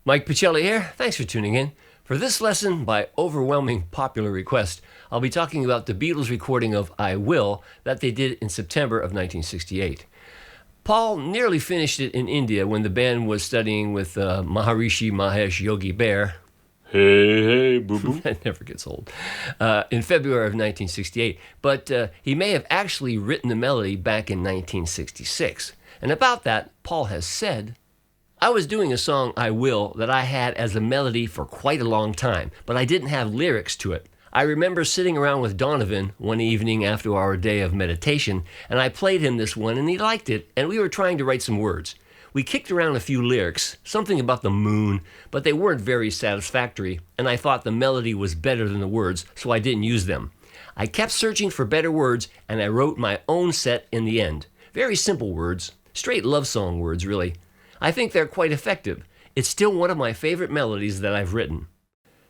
Mike Pachelli here. Thanks for tuning in. For this lesson, by overwhelming popular request, I'll be talking about the Beatles recording of I Will that they did in September of 1968. Paul nearly finished it in India when the band was studying with Maharishi Mahesh Yogi Bear. Hey, boo-boo. That never gets old. In February of 1968. But he may have actually written the melody back in 1966. And about that, Paul has said, I was doing a song, I Will, that I had as a melody for quite a long time, but I didn't have lyrics to it. I remember sitting around with Donovan one evening after our day of meditation, and I played him this one, and he liked it, and we were trying to write some words. We kicked around a few lyrics, something about the moon, but they weren't very satisfactory, and I thought the melody was better than the words, so I didn't use them. I kept searching for better words, and I wrote my own set in the end. Very simple words, straight love song words, really. I think they're quite effective. It's still one of my favorite melodies that I've written.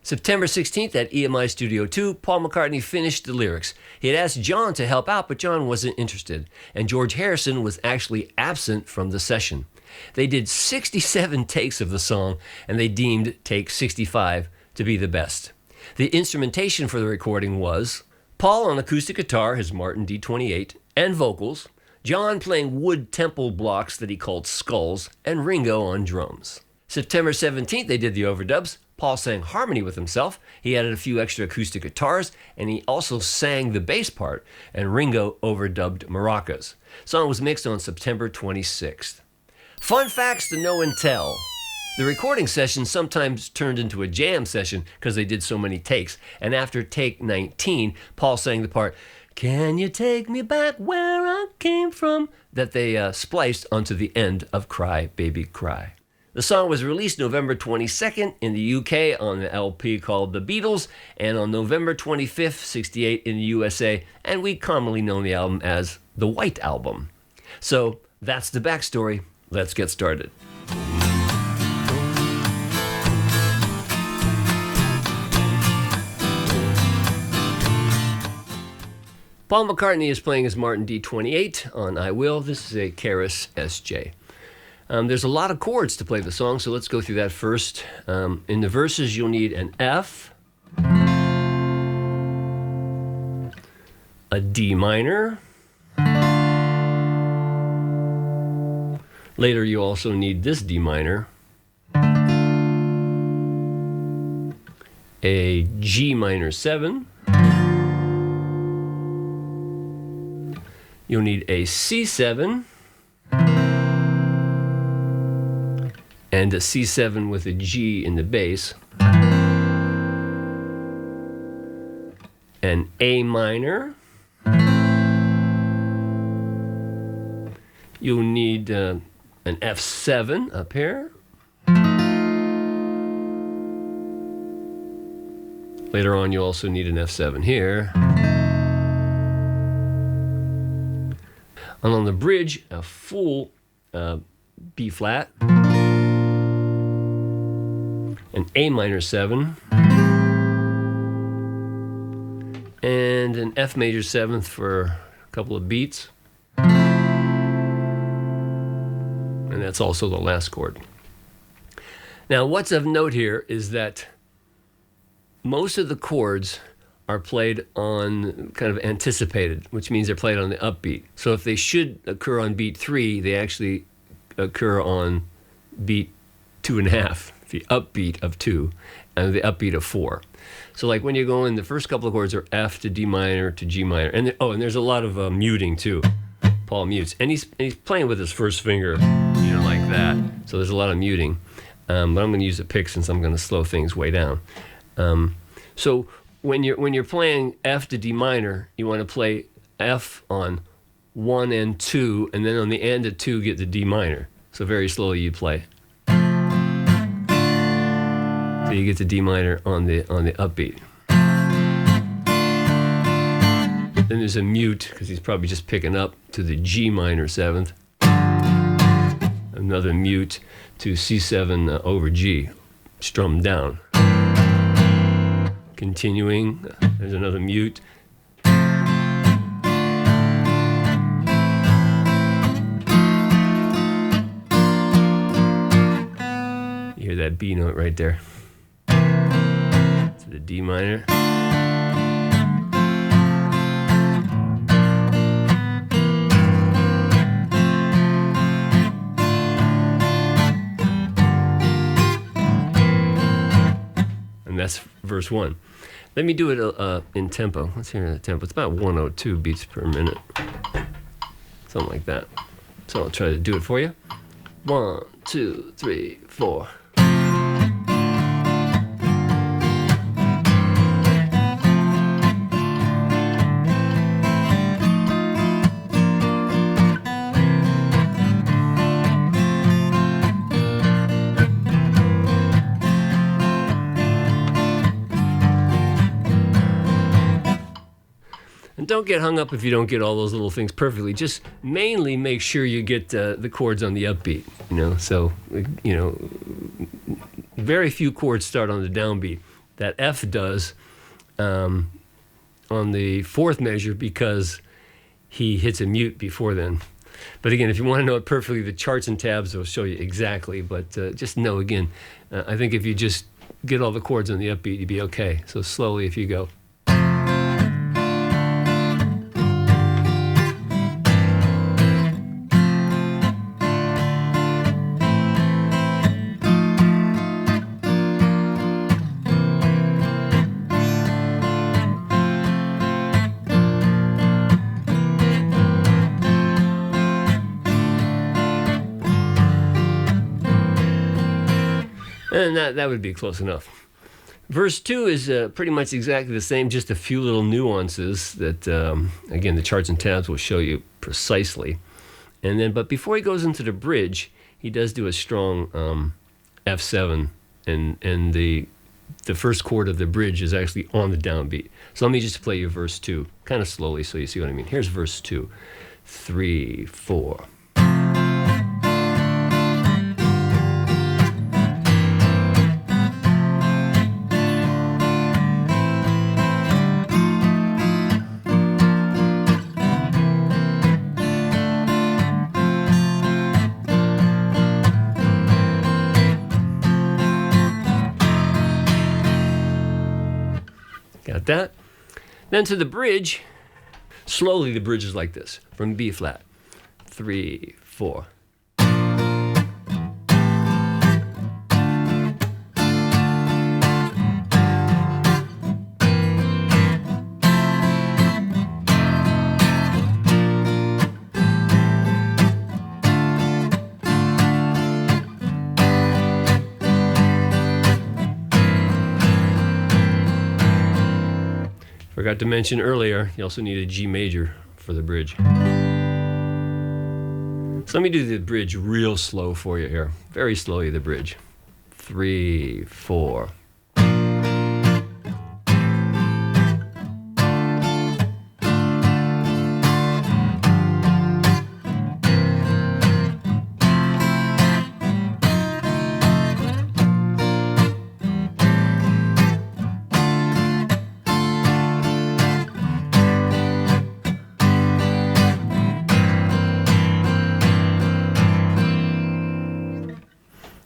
September 16th at EMI Studio 2, Paul McCartney finished the lyrics. He had asked John to help out, but John wasn't interested, and George Harrison was actually absent from the session. They did 67 takes of the song, and they deemed take 65 to be the best. The instrumentation for the recording was Paul on acoustic guitar, his Martin D28, and vocals, John playing wood temple blocks that he called skulls, and Ringo on drums. September 17th, they did the overdubs. Paul sang harmony with himself. He added a few extra acoustic guitars, and he also sang the bass part, and Ringo overdubbed maracas. Song was mixed on September 26th. Fun facts to know and tell. The recording session sometimes turned into a jam session because they did so many takes, and after take 19, Paul sang the part, Can you take me back where I came from? That they spliced onto the end of Cry Baby Cry. The song was released November 22nd in the UK on the LP called The Beatles, and on November 25th, 68 in the USA, and we commonly know the album as The White Album. So that's the backstory. Let's get started. Paul McCartney is playing his Martin D28 on I Will. This is a Keras SJ. There's a lot of chords to play the song, so let's go through that first. In the verses, you'll need an F, a D minor. Later, you also need this D minor, a G minor 7. You'll need a C7 and a C7 with a G in the bass, an A minor. You'll need an F7 up here. Later on, you'll also need an F7 here. And on the bridge, a full B flat, an A minor 7, and an F major 7th for a couple of beats. And that's also the last chord. Now, what's of note here is that most of the chords are played on kind of anticipated, which means they're played on the upbeat. So if they should occur on beat 3, they actually occur on beat 2.5, the upbeat of 2, and the upbeat of 4. So like when you go in, the first couple of chords are F to D minor to G minor. And there's a lot of muting too. Paul mutes. And he's playing with his first finger, like that. So there's a lot of muting. But I'm going to use a pick since I'm going to slow things way down. So when you're playing F to D minor, you want to play F on 1 and 2, and then on the end of 2 get the D minor. So very slowly you play. So you get the D minor on the upbeat. Then there's a mute because he's probably just picking up to the G minor 7th. Another mute to C7 over G, strummed down. Continuing, there's another mute. You hear that B note right there. To the D minor. And that's verse 1. Let me do it in tempo. Let's hear the tempo. It's about 102 beats per minute. Something like that. So I'll try to do it for you. 1, 2, 3, 4. And don't get hung up if you don't get all those little things perfectly. Just mainly make sure you get the chords on the upbeat, So, very few chords start on the downbeat. That F does on the fourth measure because he hits a mute before then. But again, if you want to know it perfectly, the charts and tabs will show you exactly. But just know, again, I think if you just get all the chords on the upbeat, you'd be okay. So slowly if you go. And that would be close enough. Verse 2 is pretty much exactly the same, just a few little nuances that, again, the charts and tabs will show you precisely. And then, but before he goes into the bridge, he does do a strong F7, and the first chord of the bridge is actually on the downbeat. So let me just play you verse 2, kind of slowly so you see what I mean. Here's verse 2, 3, 4. Got that? Then to the bridge, slowly the bridge is like this, from B flat, 3, 4. Forgot to mention earlier, you also need a G major for the bridge. So let me do the bridge real slow for you here. Very slowly, the bridge. 3, 4.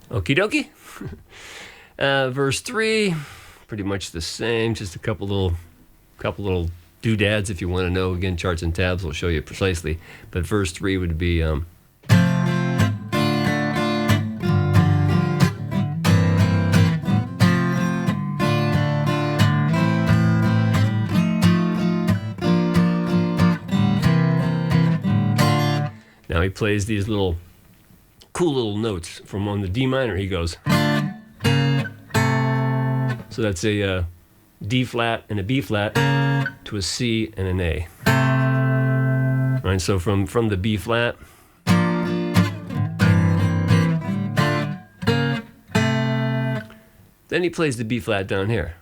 Okie dokie. Verse 3, pretty much the same, just a couple little doodads if you want to know. Again, charts and tabs will show you precisely. But verse 3 would be now he plays these cool little notes. From on the D minor he goes. So that's a D flat and a B flat to a C and an A. All right, so from the B flat, then he plays the B flat down here.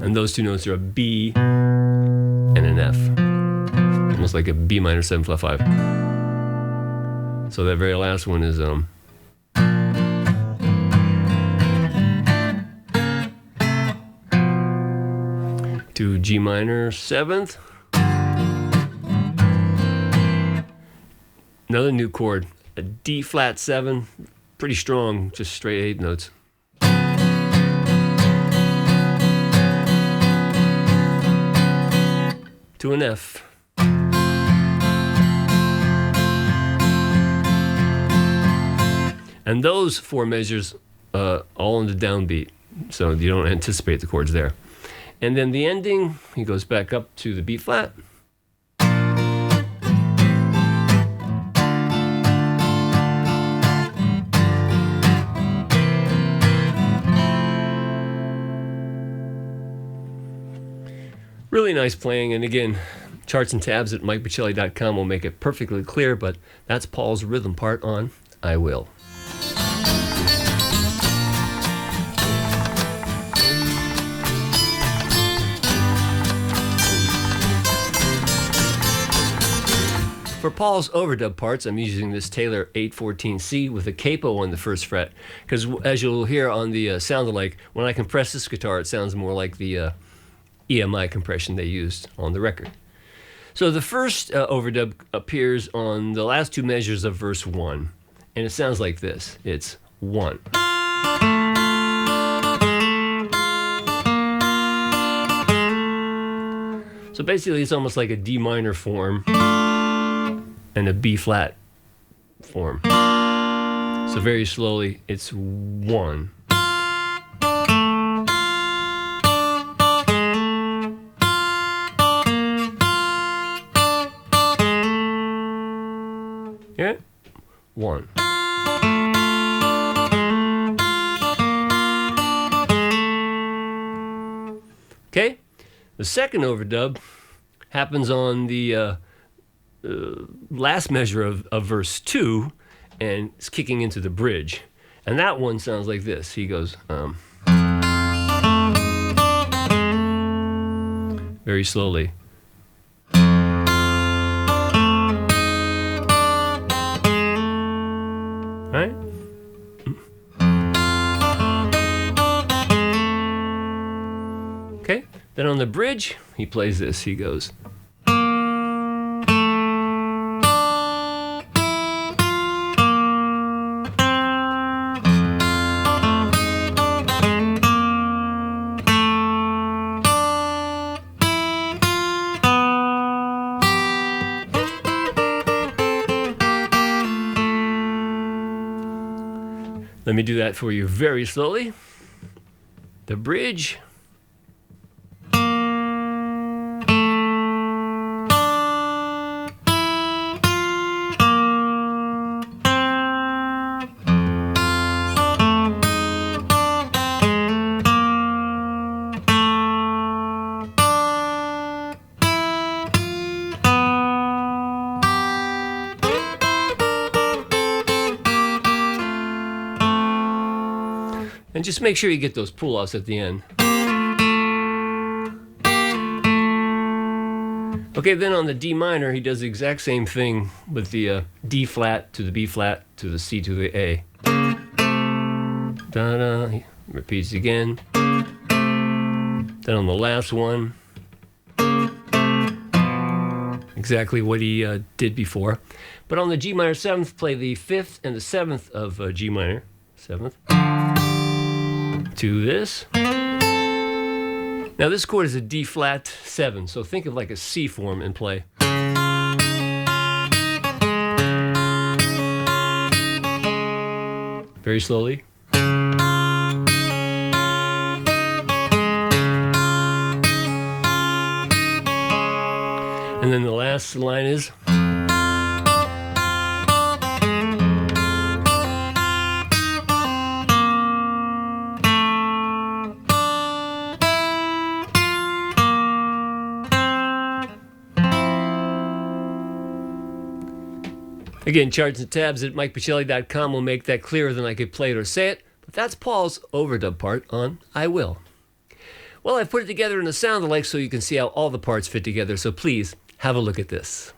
And those two notes are a B and an F. Almost like a B minor 7 flat 5. So that very last one is to G minor 7th. Another new chord, a D flat 7, pretty strong, just straight 8 notes. To an F. And those 4 measures all in the downbeat, so you don't anticipate the chords there. And then the ending, he goes back up to the B flat. Really nice playing, and again, charts and tabs at MikePachelli.com will make it perfectly clear, but that's Paul's rhythm part on I Will. For Paul's overdub parts, I'm using this Taylor 814C with a capo on the first fret, because as you'll hear on the sound alike, when I compress this guitar, it sounds more like the EMI compression they used on the record. So the first overdub appears on the last 2 measures of verse 1, and it sounds like this. It's 1. So basically it's almost like a D minor form and a B flat form. So very slowly, it's 1. Yeah, 1. Okay, the second overdub happens on the last measure of verse 2, and it's kicking into the bridge. And that one sounds like this. He goes, very slowly. Right? Okay, then on the bridge, he plays this. He goes. Let me do that for you very slowly. The bridge. And just make sure you get those pull-offs at the end. Okay, then on the D minor, he does the exact same thing with the D flat to the B flat to the C to the A. Da-da, he repeats again. Then on the last one, exactly what he did before. But on the G minor 7th, play the 5th and the 7th of G minor 7th. To this. Now this chord is a D flat 7, so think of like a C form and play. Very slowly. And then the last line is. Again, charts and tabs at MikePachelli.com will make that clearer than I could play it or say it, but that's Paul's overdub part on I Will. Well, I've put it together in a sound alike so you can see how all the parts fit together, so please have a look at this.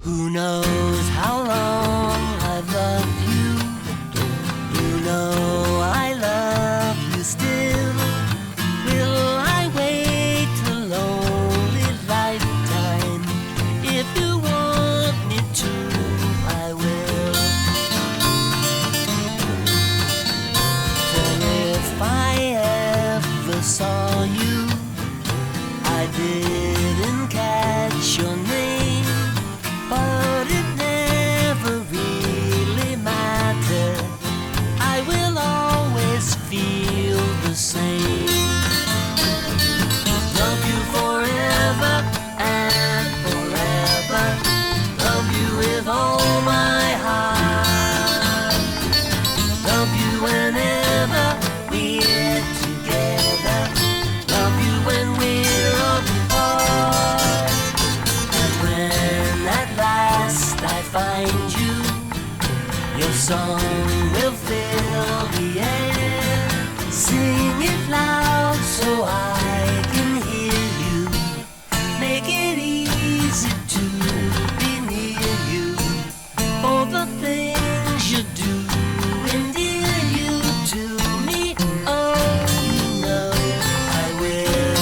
Who knows how long I've loved you? Who knows song will fill the air. Sing it loud so I can hear you. Make it easy to be near you. For the things you do endear you to me. Oh, you know I will.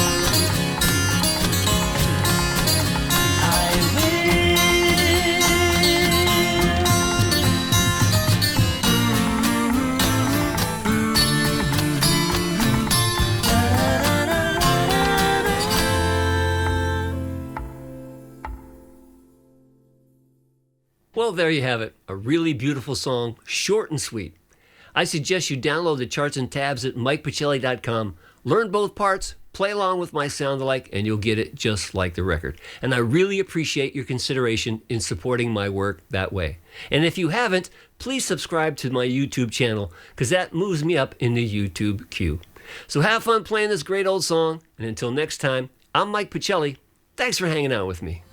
I Well, there you have it. A really beautiful song, short and sweet. I suggest you download the charts and tabs at MikePachelli.com. Learn both parts, play along with my sound alike, and you'll get it just like the record. And I really appreciate your consideration in supporting my work that way. And if you haven't, please subscribe to my YouTube channel, because that moves me up in the YouTube queue. So have fun playing this great old song, and until next time, I'm Mike Pachelli. Thanks for hanging out with me.